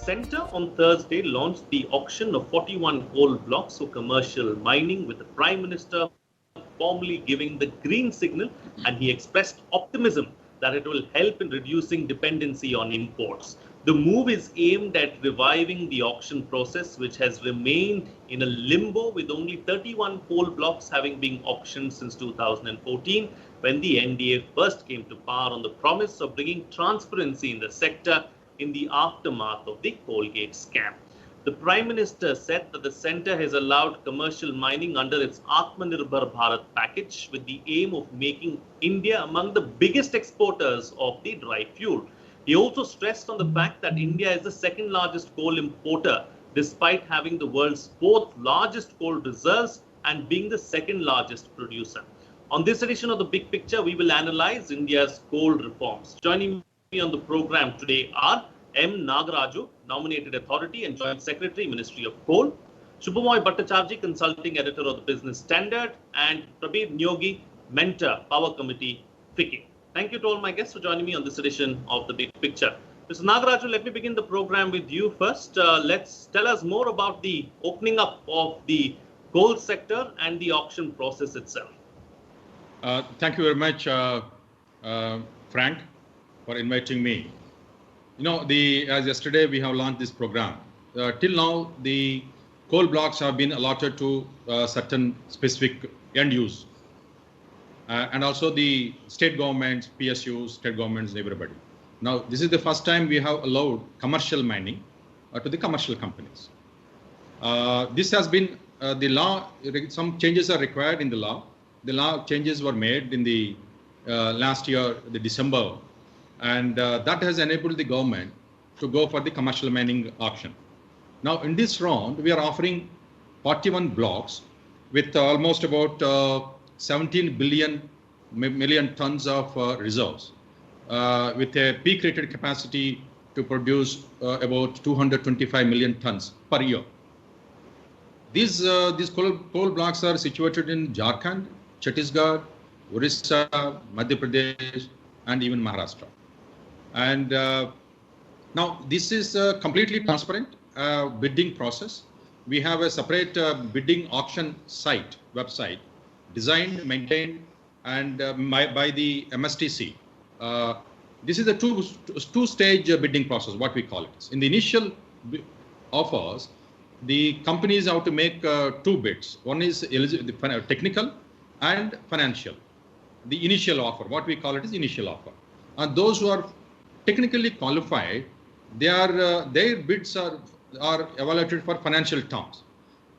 centre on Thursday launched the auction of 41 coal blocks for commercial mining, with the Prime Minister formally giving the green signal, and he expressed optimism that it will help in reducing dependency on imports. The move is aimed at reviving the auction process, which has remained in a limbo, with only 31 coal blocks having been auctioned since 2014, when the NDA first came to power on the promise of bringing transparency in the sector in the aftermath of the Coalgate scam. The Prime Minister said that the centre has allowed commercial mining under its Atmanirbhar Bharat package, with the aim of making India among the biggest exporters of the dry fuel. He also stressed on the fact that India is the second largest coal importer, despite having the world's fourth largest coal reserves and being the second largest producer. On this edition of The Big Picture, we will analyze India's coal reforms. Joining me on the program today are M. Nagaraju, Nominated Authority and Joint Secretary, Ministry of Coal; Shubhamoy Bhattacharjee, Consulting Editor of the Business Standard; and Prabir Nyogi, Mentor, Power Committee, FICCI. Thank you to all my guests for joining me on this edition of The Big Picture. Mr. Nagaraju, let me begin the program with you first. Let's tell us more about the opening up of the coal sector and the auction process itself. Thank you very much, Frank, for inviting me. You know, as yesterday we have launched this program. Till now, the coal blocks have been allotted to certain specific end use, and also the state governments, PSUs, state governments, everybody. Now, this is the first time we have allowed commercial mining to the commercial companies. This has been the law. Some changes are required in the law. The law changes were made in the last year, the December. And that has enabled the government to go for the commercial mining auction. Now, in this round, we are offering 41 blocks with almost about 17 million tons of reserves, with a peak rated capacity to produce about 225 million tons per year. These coal blocks are situated in Jharkhand, Chhattisgarh, Orissa, Madhya Pradesh, and even Maharashtra. And now this is a completely transparent bidding process. We have a separate bidding auction site, website, designed, maintained, and by the MSTC. This is a two-stage bidding process, what we call it. In the initial offers, the companies have to make two bids. One is technical and financial. The initial offer, what we call it is initial offer. And those who are technically qualified, their bids are evaluated for financial terms.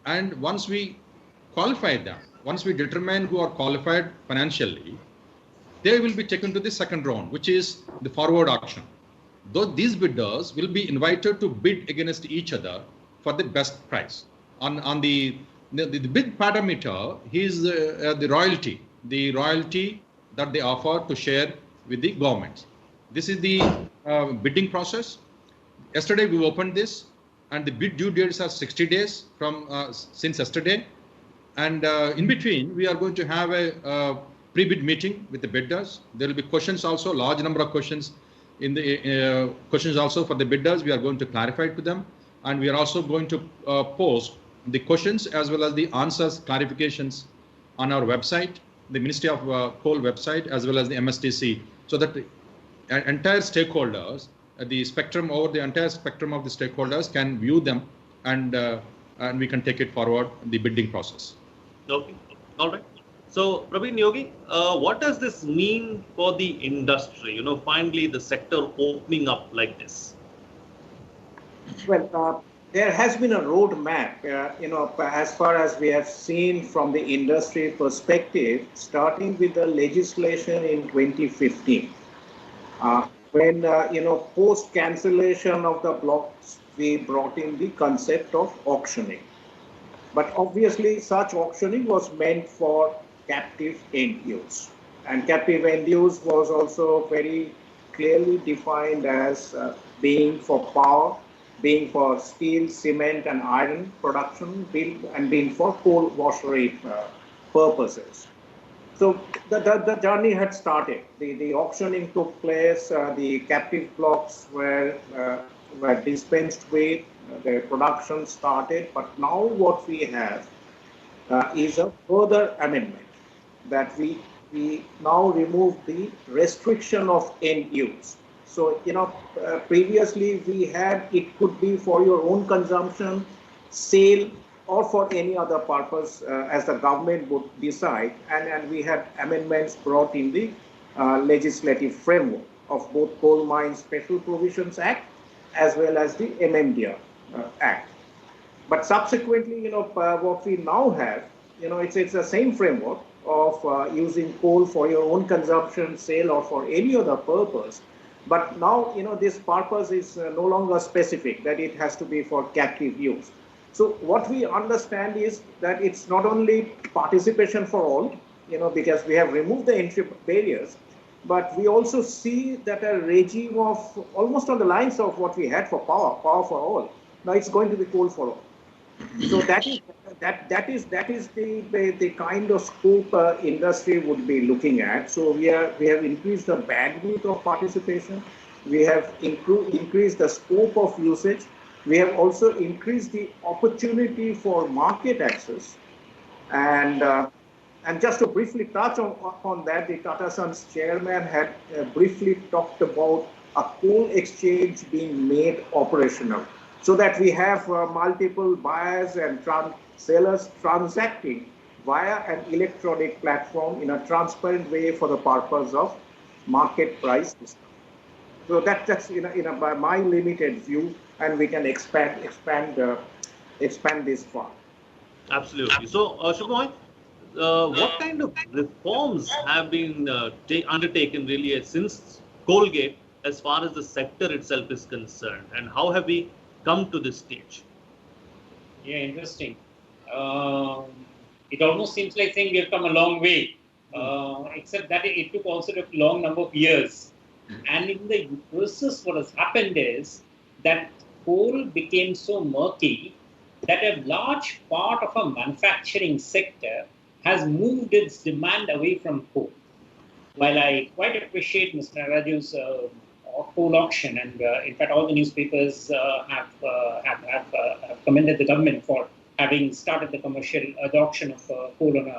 And once we qualify them, once we determine who are qualified financially, they will be taken to the second round, which is the forward auction. Though these bidders will be invited to bid against each other for the best price. On the bid parameter is the royalty that they offer to share with the government. This is the bidding process. Yesterday we opened this, and the bid due dates are 60 days from since yesterday. And in between, we are going to have a pre-bid meeting with the bidders. There will be questions also, large number of questions in the questions also for the bidders. We are going to clarify to them, and we are also going to post the questions as well as the answers, clarifications on our website, the Ministry of Coal website, as well as the MSTC, so that the entire stakeholders, the entire spectrum of the stakeholders can view them, and we can take it forward the bidding process. Okay, all right. So, Prabir Nyogi, what does this mean for the industry? You know, finally the sector opening up like this. Well, there has been a roadmap, as far as we have seen from the industry perspective, starting with the legislation in 2015. When, post cancellation of the blocks, we brought in the concept of auctioning. But obviously, such auctioning was meant for captive end use. And captive end use was also very clearly defined as being for power, being for steel, cement, and iron production, and being for coal washery purposes. So the journey had started. The auctioning took place. The captive blocks were dispensed with, the production started. But now what we have is a further amendment that we now remove the restriction of end use. So, previously we had, it could be for your own consumption, sale, or for any other purpose as the government would decide. And we had amendments brought in the legislative framework of both Coal Mines Special Provisions Act as well as the MMDR Act. But subsequently, what we now have, it's the same framework of using coal for your own consumption, sale, or for any other purpose. But now, this purpose is no longer specific, that it has to be for captive use. So what we understand is that it's not only participation for all, because we have removed the entry barriers, but we also see that a regime of almost on the lines of what we had for power for all. Now it's going to be coal for all. So that is the kind of scope industry would be looking at. So we have increased the bandwidth of participation. We have increased the scope of usage. We have also increased the opportunity for market access. And just to briefly touch on that, the Tata Sons chairman had briefly talked about a coal exchange being made operational, so that we have multiple buyers and sellers transacting via an electronic platform in a transparent way for the purpose of market price discovery. So that's by my limited view, and we can expand this far. Absolutely. So, Shubhamoy, what kind of reforms have been undertaken really since Colgate as far as the sector itself is concerned, and how have we come to this stage? Yeah, interesting. It almost seems like saying we have come a long way, except that it took also a long number of years. And in the process, what has happened is that coal became so murky that a large part of our manufacturing sector has moved its demand away from coal. While I quite appreciate Mr. Naraju's coal auction, and in fact all the newspapers have commended the government for having started the commercial adoption of coal on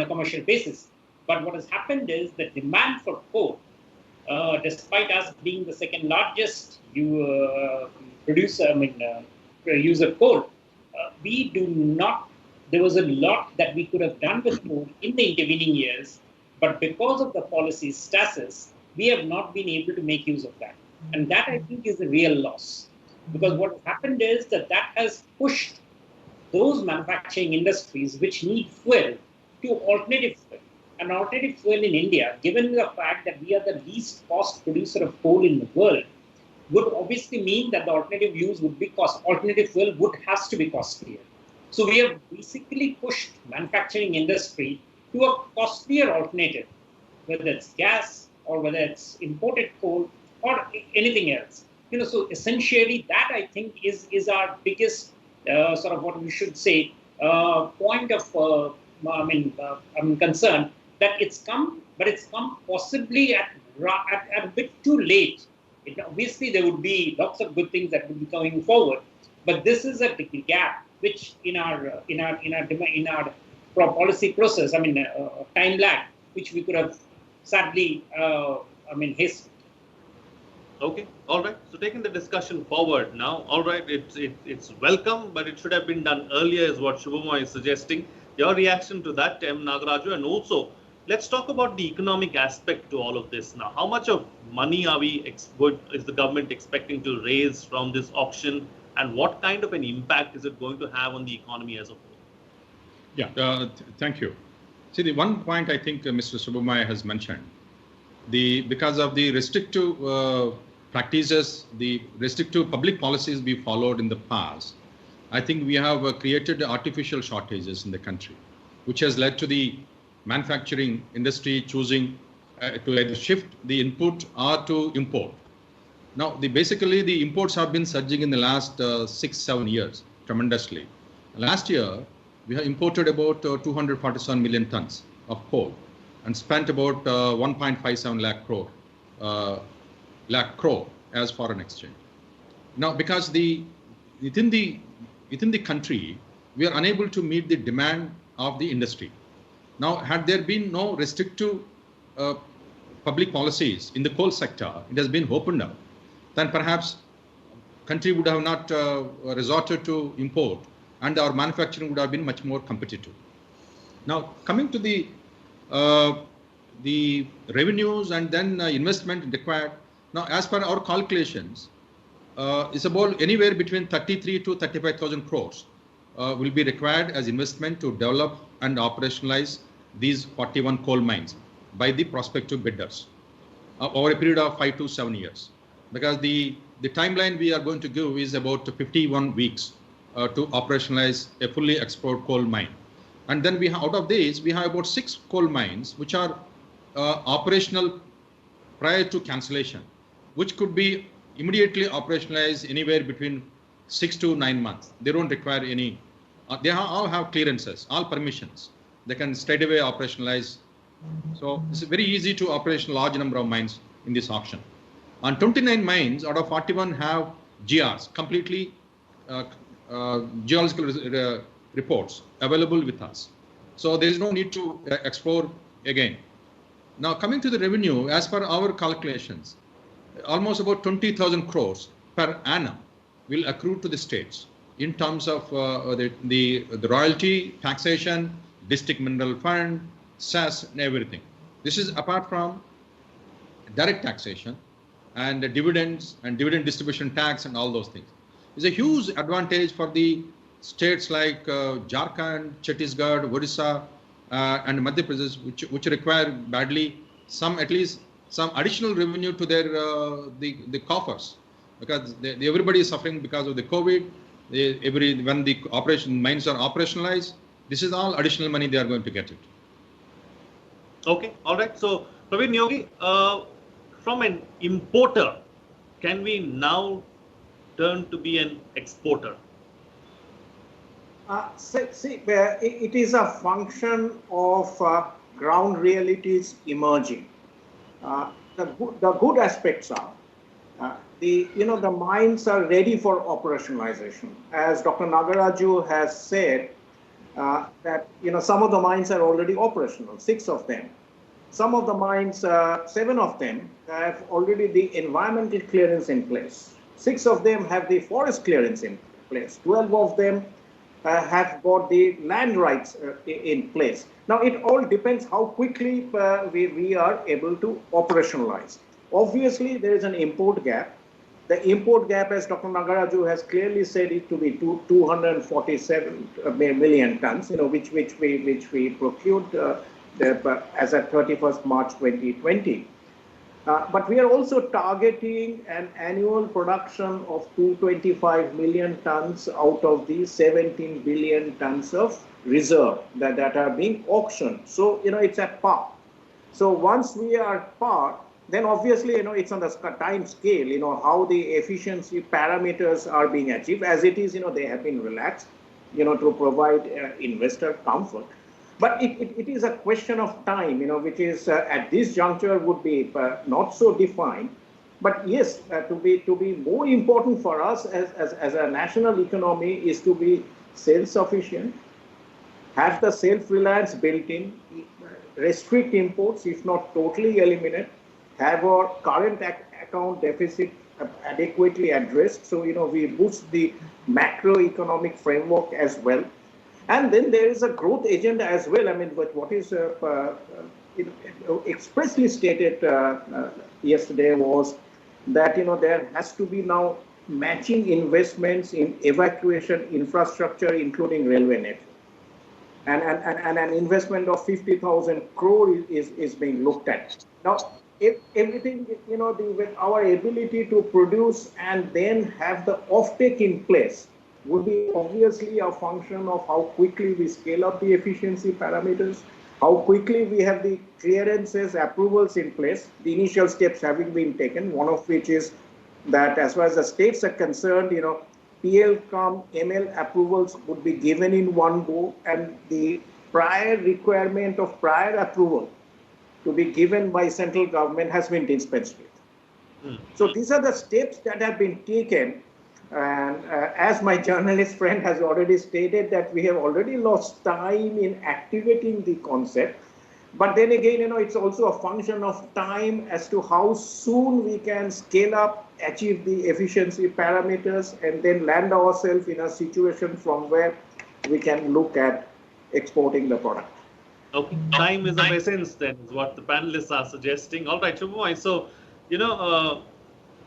a commercial basis. But what has happened is the demand for coal, despite us being the second largest user of coal, we do not. There was a lot that we could have done with coal in the intervening years, but because of the policy stasis, we have not been able to make use of that. And that, I think, is a real loss. Because what has happened is that has pushed those manufacturing industries which need fuel to alternative fuel. An alternative fuel in India, given the fact that we are the least cost producer of coal in the world, would obviously mean that the alternative fuel has to be costlier. So we have basically pushed manufacturing industry to a costlier alternative, whether it's gas or whether it's imported coal or anything else. So essentially that, I think, is our biggest sort of what we should say point of concern, that it's come possibly at a bit too late. Obviously there would be lots of good things that would be coming forward, but this is a big gap which in our policy process, time lag, which we could have sadly hastened. Okay, all right. So taking the discussion forward now, all right, it's welcome, but it should have been done earlier, is what Shubhamoy is suggesting. Your reaction to that, M. Nagaraju, and also let's talk about the economic aspect to all of this now. How much of money is the government expecting to raise from this auction, and what kind of an impact is it going to have on the economy as a whole? Yeah, thank you. See, the one point I think Mr. Shubhamoy has mentioned, because of the restrictive practices, the restrictive public policies we followed in the past, I think we have created artificial shortages in the country, which has led to the manufacturing industry choosing to either shift the input or to import. Now, basically the imports have been surging in the last 6-7 years tremendously. Last year, we have imported about 247 million tons of coal and spent about 1.57 lakh crore as foreign exchange. Now, because within the country, we are unable to meet the demand of the industry. Now, had there been no restrictive public policies in the coal sector, it has been opened up, then perhaps country would have not resorted to import, and our manufacturing would have been much more competitive. Now, coming to the revenues and then investment required. Now, as per our calculations, it's about anywhere between 33 to 35,000 crores will be required as investment to develop and operationalize these 41 coal mines by the prospective bidders over a period of 5 to 7 years. Because the timeline we are going to give is about 51 weeks to operationalize a fully explored coal mine. And then out of these, we have about 6 coal mines which are operational prior to cancellation, which could be immediately operationalized anywhere between 6 to 9 months. They don't require any, they all have clearances, all permissions. They can straight away operationalize. So it's very easy to operate a large number of mines in this auction. And 29 mines out of 41 have GRs, completely geological reports available with us. So there is no need to explore again. Now, coming to the revenue, as per our calculations, almost about 20,000 crores per annum will accrue to the states in terms of the royalty, taxation, district mineral fund, SAS, and everything. This is apart from direct taxation and the dividends and dividend distribution tax and all those things. It's a huge advantage for the states like Jharkhand, Chhattisgarh, Odisha, and Madhya Pradesh, which require badly at least some additional revenue to their the coffers, because everybody is suffering because of the COVID. When the mines are operationalized, this is all additional money they are going to get it. Okay, all right. So, Praveen Yogi, from an importer, can we now turn to be an exporter? It is a function of ground realities emerging. The good aspects are the mines are ready for operationalization. As Dr. Nagaraju has said, that some of the mines are already operational, 6 of them. Some of the mines, 7 of them have already the environmental clearance in place. 6 of them have the forest clearance in place. 12 of them have got the land rights in place. Now, it all depends how quickly we are able to operationalize. Obviously, there is an import gap. The import gap, as Dr. Nagaraju has clearly said, it to be 247 million tons, which we procured as at 31st March 2020. But we are also targeting an annual production of 225 million tons out of the 17 billion tons of reserve that are being auctioned. So, it's at par. So once we are at par, then obviously, it's on the time scale, how the efficiency parameters are being achieved. As it is, they have been relaxed, to provide investor comfort. But it is a question of time, which is at this juncture would be not so defined. But yes, to be more important for us as a national economy is to be self-sufficient, have the self-reliance built in, restrict imports, if not totally eliminate, have our current account deficit adequately addressed. So, we boost the macroeconomic framework as well. And then there is a growth agenda as well. I mean, but what is expressly stated yesterday was that, there has to be now matching investments in evacuation infrastructure, including railway network. And an investment of 50,000 crore is being looked at. Now, if everything, with our ability to produce and then have the offtake in place would be obviously a function of how quickly we scale up the efficiency parameters, how quickly we have the clearances, approvals in place, the initial steps having been taken, one of which is that as far as the states are concerned, PL-COM, ML approvals would be given in one go, and the prior requirement of prior approval to be given by central government has been dispensed with. So these are the steps that have been taken. And as my journalist friend has already stated, that we have already lost time in activating the concept. But then again, it's also a function of time as to how soon we can scale up, achieve the efficiency parameters, and then land ourselves in a situation from where we can look at exporting the product. Okay, time is of essence then, is what the panelists are suggesting. All right, Shubhamoy. So,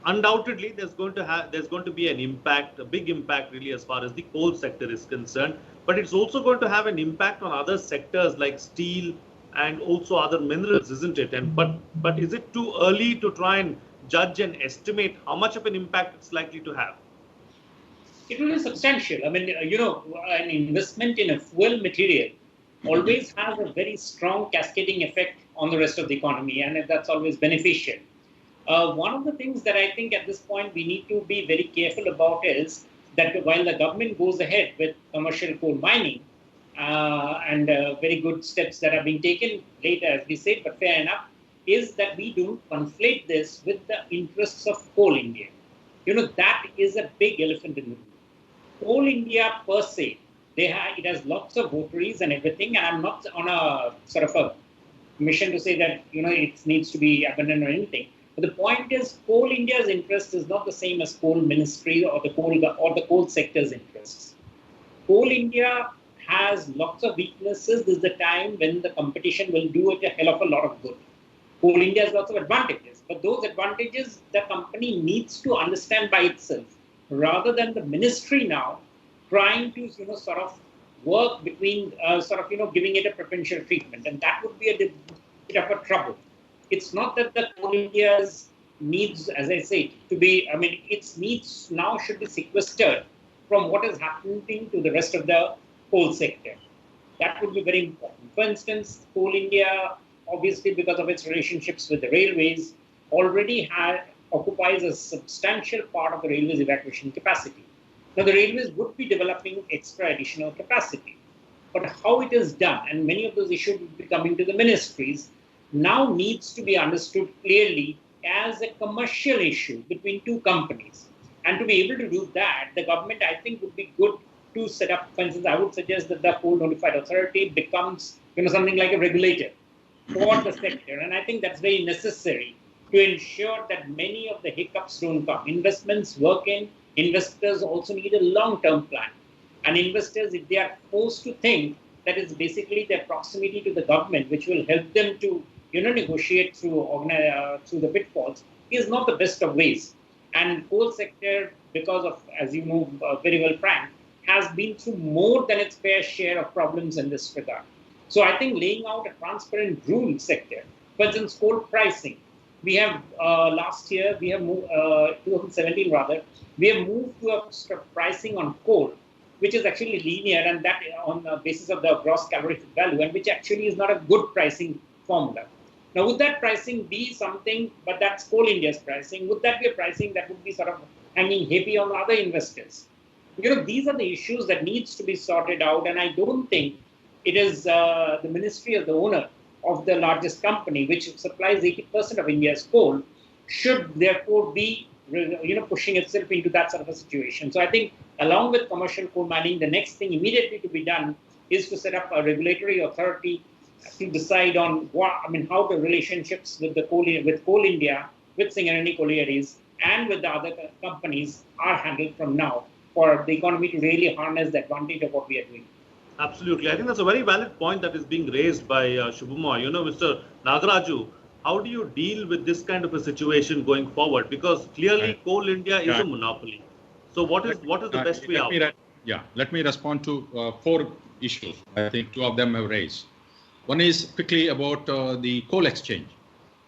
undoubtedly there's going to be an impact, a big impact really, as far as the coal sector is concerned. But it's also going to have an impact on other sectors like steel and also other minerals, isn't it? And but is it too early to try and judge and estimate how much of an impact it's likely to have? It will be substantial. I mean, an investment in a fuel material always has a very strong cascading effect on the rest of the economy, and that's always beneficial. One of the things that I think at this point we need to be very careful about is that while the government goes ahead with commercial coal mining, and very good steps that are being taken later, as we said, but fair enough, is that we don't conflate this with the interests of Coal India. That is a big elephant in the room. Coal India per se, it has lots of votaries and everything, and I'm not on a sort of a mission to say that it needs to be abandoned or anything. But the point is, Coal India's interest is not the same as Coal Ministry or the coal sector's interests. Coal India has lots of weaknesses. This is the time when the competition will do it a hell of a lot of good. Coal India has lots of advantages, but those advantages the company needs to understand by itself, rather than the ministry now trying to sort of work between giving it a preferential treatment, and that would be a bit of a trouble. It's not that the Coal India's needs, as I say, its needs now should be sequestered from what is happening to the rest of the coal sector. That would be very important. For instance, Coal India, obviously because of its relationships with the railways, already occupies a substantial part of the railways evacuation capacity. Now, the railways would be developing extra additional capacity. But how it is done, and many of those issues will be coming to the ministries, now needs to be understood clearly as a commercial issue between two companies. And to be able to do that, the government, I think, would be good to set up, for instance, I would suggest that the Coal Notified Authority becomes something like a regulator for the sector. And I think that's very necessary to ensure that many of the hiccups don't come. Investments work in, investors also need a long-term plan. And investors, if they are forced to think that it's basically their proximity to the government, which will help them to negotiate through the pitfalls, is not the best of ways. And coal sector, because of, as you know very well, Frank, has been through more than its fair share of problems in this regard. So I think laying out a transparent rule sector, for instance, coal pricing, we have last year, we have moved, 2017 rather, we have moved to a pricing on coal, which is actually linear, and that on the basis of the gross calorific value, and which actually is not a good pricing formula. Now, would that pricing be something, but that's Coal India's pricing, would that be a pricing that would be sort of hanging heavy on other investors? These are the issues that needs to be sorted out, and I don't think it is the ministry of the owner of the largest company, which supplies 80% of India's coal, should therefore be pushing itself into that sort of a situation. So I think along with commercial coal mining, the next thing immediately to be done is to set up a regulatory authority to decide on how the relationships with Coal India, with Singareni Collieries, and with the other companies are handled from now for the economy to really harness the advantage of what we are doing. Absolutely. I think that's a very valid point that is being raised by Shubhamoy. Mr. Nagaraju, how do you deal with this kind of a situation going forward? Because clearly Coal India is a monopoly. So what is the best way out? Let me respond to 4 issues. I think 2 of them have raised. One is quickly about the coal exchange.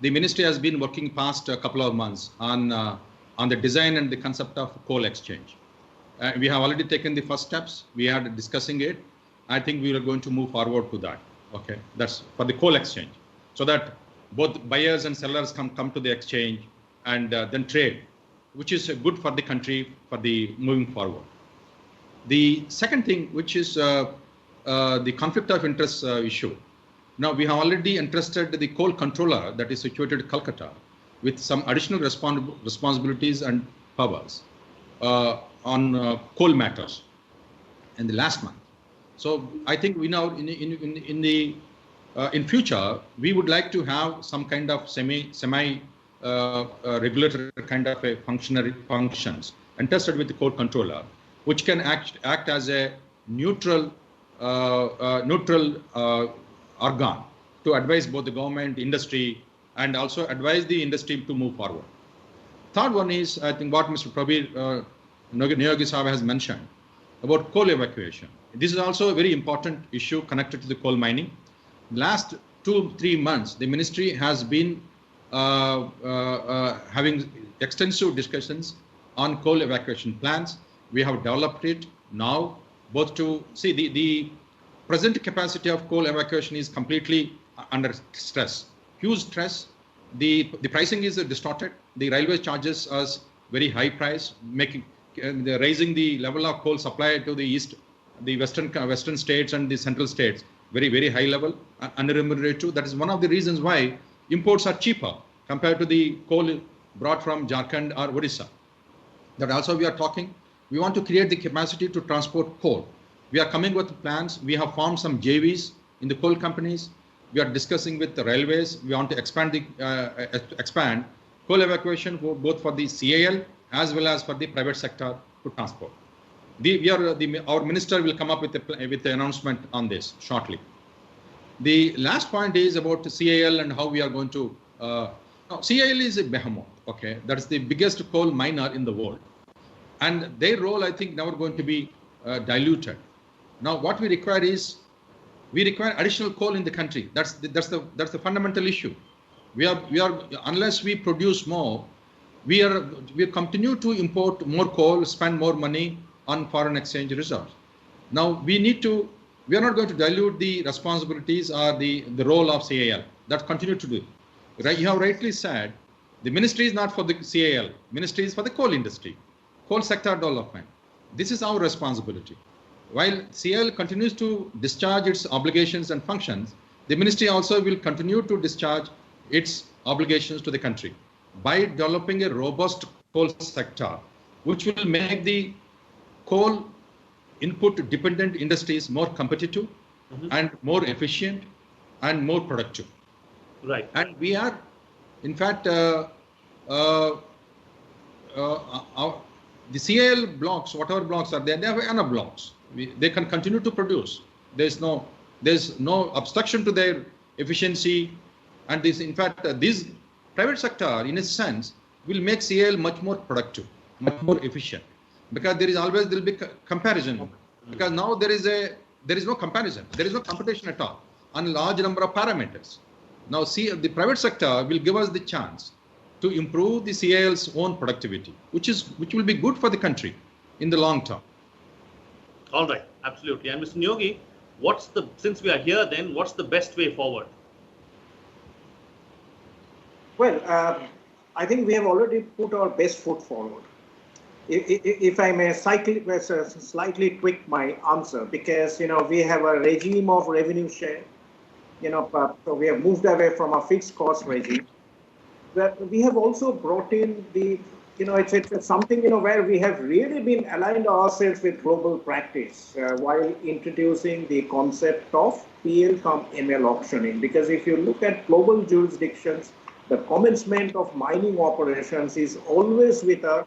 The ministry has been working past a couple of months on the design and the concept of coal exchange. We have already taken the first steps. We are discussing it. I think we are going to move forward to that. Okay, that's for the coal exchange, so that both buyers and sellers come to the exchange and then trade, which is good for the country for the moving forward. The second thing, which is the conflict of interest issue. Now we have already entrusted the coal controller that is situated in Calcutta with some additional responsibilities and powers on coal matters in the last month. So I think we now in future we would like to have some kind of semi regulatory kind of a functions entrusted with the coal controller, which can act as a neutral organ to advise both the government, industry, and also advise the industry to move forward. Third one is, I think, what Mr. Prabir Niyogi Sahab has mentioned about coal evacuation. This is also a very important issue connected to the coal mining. Last 2-3 months, the ministry has been having extensive discussions on coal evacuation plans. We have developed it now, both to see the present capacity of coal evacuation is completely under stress, huge stress. The pricing is distorted. The railway charges us very high price, raising the level of coal supply to the east, the western states and the central states, very high level, unremunerative. That is one of the reasons why imports are cheaper compared to the coal brought from Jharkhand or Odisha. That also we are talking. We want to create the capacity to transport coal. We are coming with plans. We have formed some JVs in the coal companies. We are discussing with the railways. We want to expand coal evacuation both for the CAL as well as for the private sector to transport. Our minister will come up with the announcement on this shortly. The last point is about the CAL and how we are going to. CAL is a behemoth. Okay, that's the biggest coal miner in the world, and their role, I think, never going to be diluted. Now, what we require is additional coal in the country. That's the fundamental issue. We are unless we produce more, we continue to import more coal, spend more money on foreign exchange reserves. Now we are not going to dilute the responsibilities or the role of CAL. That continue to do. Right, you have rightly said, the ministry is not for the CAL. Ministry is for the coal industry, coal sector development. This is our responsibility. While CAL continues to discharge its obligations and functions, the ministry also will continue to discharge its obligations to the country by developing a robust coal sector, which will make the coal input dependent industries more competitive and more efficient and more productive. Right. And we are, in fact, the CAL blocks, whatever blocks are there, they have enough blocks. They can continue to produce. There's no obstruction to their efficiency. And this, in fact, this private sector, in a sense, will make CAL much more productive, much more efficient, because there will be comparison. Because now there is no comparison, there is no competition at all on a large number of parameters. Now, the private sector will give us the chance to improve the CAL's own productivity, which will be good for the country in the long term. All right, absolutely. And Mr. Niyogi, since we are here, then what's the best way forward? Well, I think we have already put our best foot forward. If I may slightly tweak my answer, because we have a regime of revenue share. So we have moved away from a fixed cost regime. But we have also brought in the, it's something where we have really been aligned ourselves with global practice while introducing the concept of PL cum ML auctioning. Because if you look at global jurisdictions, the commencement of mining operations is always with a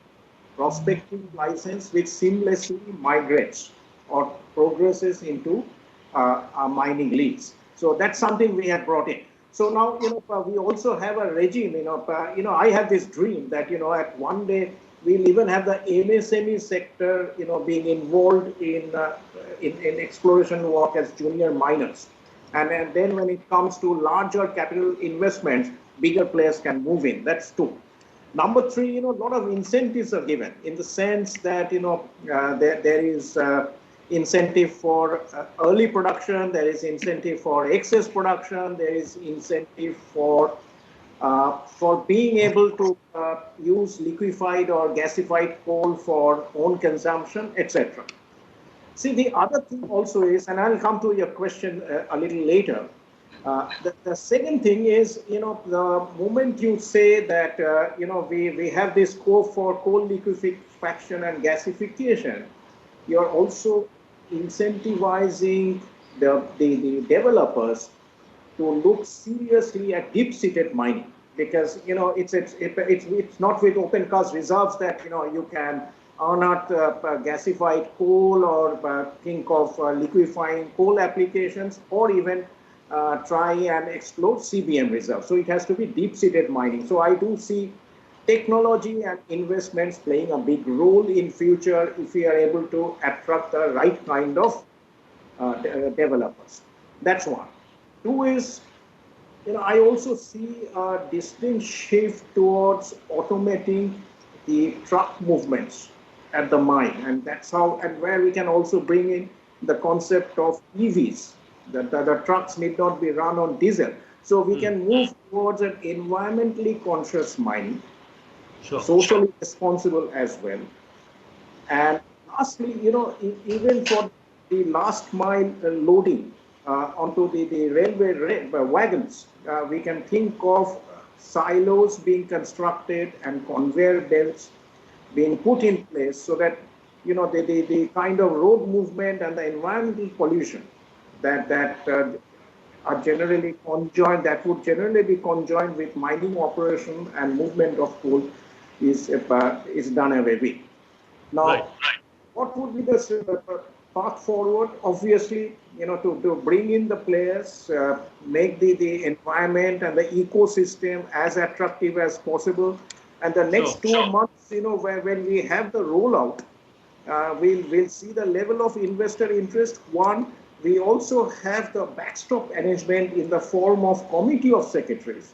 prospective license which seamlessly migrates or progresses into a mining lease. So that's something we have brought in. So now, we also have a regime, I have this dream that, at one day we'll even have the MSME sector, being involved in exploration work as junior miners. And then when it comes to larger capital investments, bigger players can move in. That's two. Number three, a lot of incentives are given in the sense that, there is incentive for early production, there is incentive for excess production, there is incentive for being able to use liquefied or gasified coal for own consumption, etc. See, the other thing also is, and I'll come to your question a little later, The second thing is, the moment you say that, we have this scope for coal liquefaction and gasification, you're also incentivizing the developers to look seriously at deep-seated mining, because it's not with open cast reserves that you can unearth gasified coal or think of liquefying coal applications, or even try and explore CBM reserves. So it has to be deep-seated mining. So I do see technology and investments playing a big role in future if we are able to attract the right kind of developers. That's one. Two is, I also see a distinct shift towards automating the truck movements at the mine, and that's how, and where we can also bring in the concept of EVs. The trucks need not be run on diesel. So we can move towards an environmentally conscious mining, socially responsible as well. And lastly, even for the last mile loading onto the railway wagons, we can think of silos being constructed and conveyor belts being put in place, so that the kind of road movement and the environmental pollution that are generally conjoined, that would generally be conjoined with mining operation and movement of coal is done away with. Now, what would be the path forward? Obviously, to bring in the players, make the environment and the ecosystem as attractive as possible. And the next 2 months, when we have the rollout, we'll see the level of investor interest. One, we also have the backstop arrangement in the form of committee of secretaries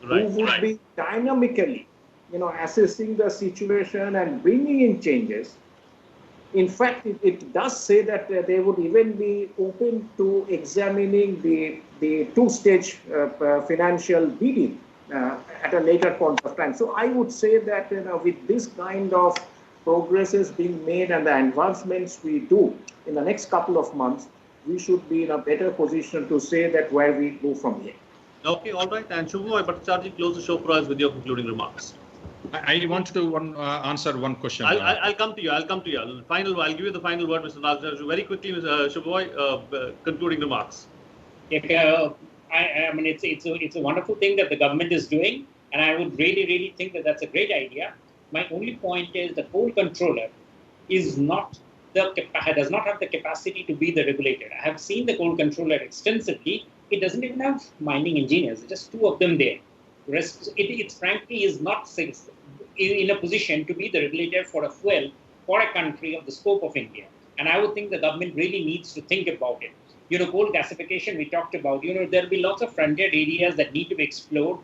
who would be dynamically, assessing the situation and bringing in changes. In fact, it does say that they would even be open to examining the two-stage financial bidding at a later point of time. So I would say that with this kind of progresses being made and the advancements we do in the next couple of months, we should be in a better position to say that where we go from here. Okay, all right. And Shubham Bhattacharjee, close the show for us with your concluding remarks. I want to answer one question. I'll come to you. I'll give you the final word, Mr. Nagaraju. Very quickly, Shubham, concluding remarks. I mean, it's a wonderful thing that the government is doing, and I would really think that that's a great idea. My only point is the coal controller does not have the capacity to be the regulator. I have seen the coal controller extensively. It doesn't even have mining engineers. Just 2 of them there. It frankly is not in a position to be the regulator for a fuel for a country of the scope of India. And I would think the government really needs to think about it. Coal gasification we talked about, there will be lots of frontier areas that need to be explored.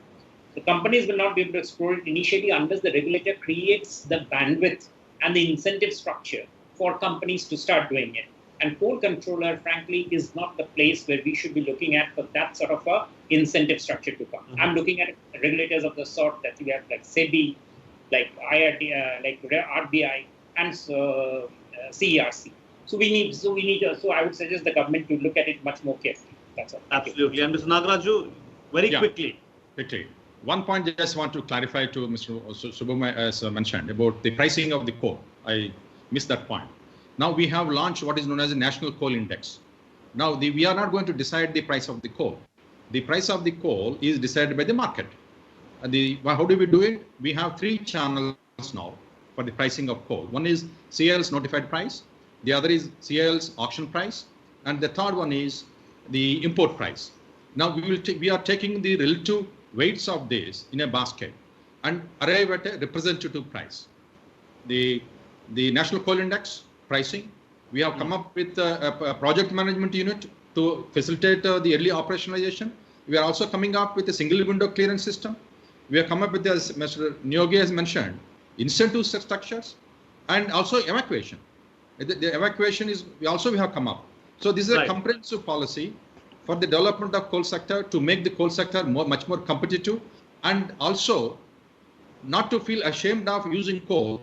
The companies will not be able to explore it initially unless the regulator creates the bandwidth and the incentive structure for companies to start doing it. And coal controller, frankly, is not the place where we should be looking at for that sort of a incentive structure to come. I'm looking at regulators of the sort that we have, like SEBI, like IRD, like RBI, and CERC. So I would suggest the government to look at it much more carefully. That's all. Absolutely. And Mr. Nagaraju, very quickly. One point I just want to clarify to Mr. Subhama, as mentioned, about the pricing of the coal. I missed that point. Now we have launched what is known as a national coal index. Now we are not going to decide the price of the coal. The price of the coal is decided by the market. How do we do it? We have 3 channels now for the pricing of coal. One is CIL's notified price. The other is CIL's auction price. And the third one is the import price. Now we are taking the relative weights of this in a basket and arrive at a representative price. The National Coal Index pricing, we have come up with a project management unit to facilitate the early operationalization. We are also coming up with a single window clearance system. We have come up with, as Mr. Nyogi has mentioned, incentive structures and also evacuation. The evacuation is we have come up. So this is a comprehensive policy for the development of coal sector to make the coal sector much more competitive, and also not to feel ashamed of using coal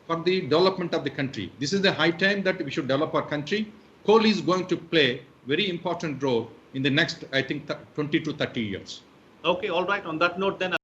for the development of the country. This is the high time that we should develop our country. Coal is going to play very important role in the next, I think, 20 to 30 years. Okay, all right. On that note, then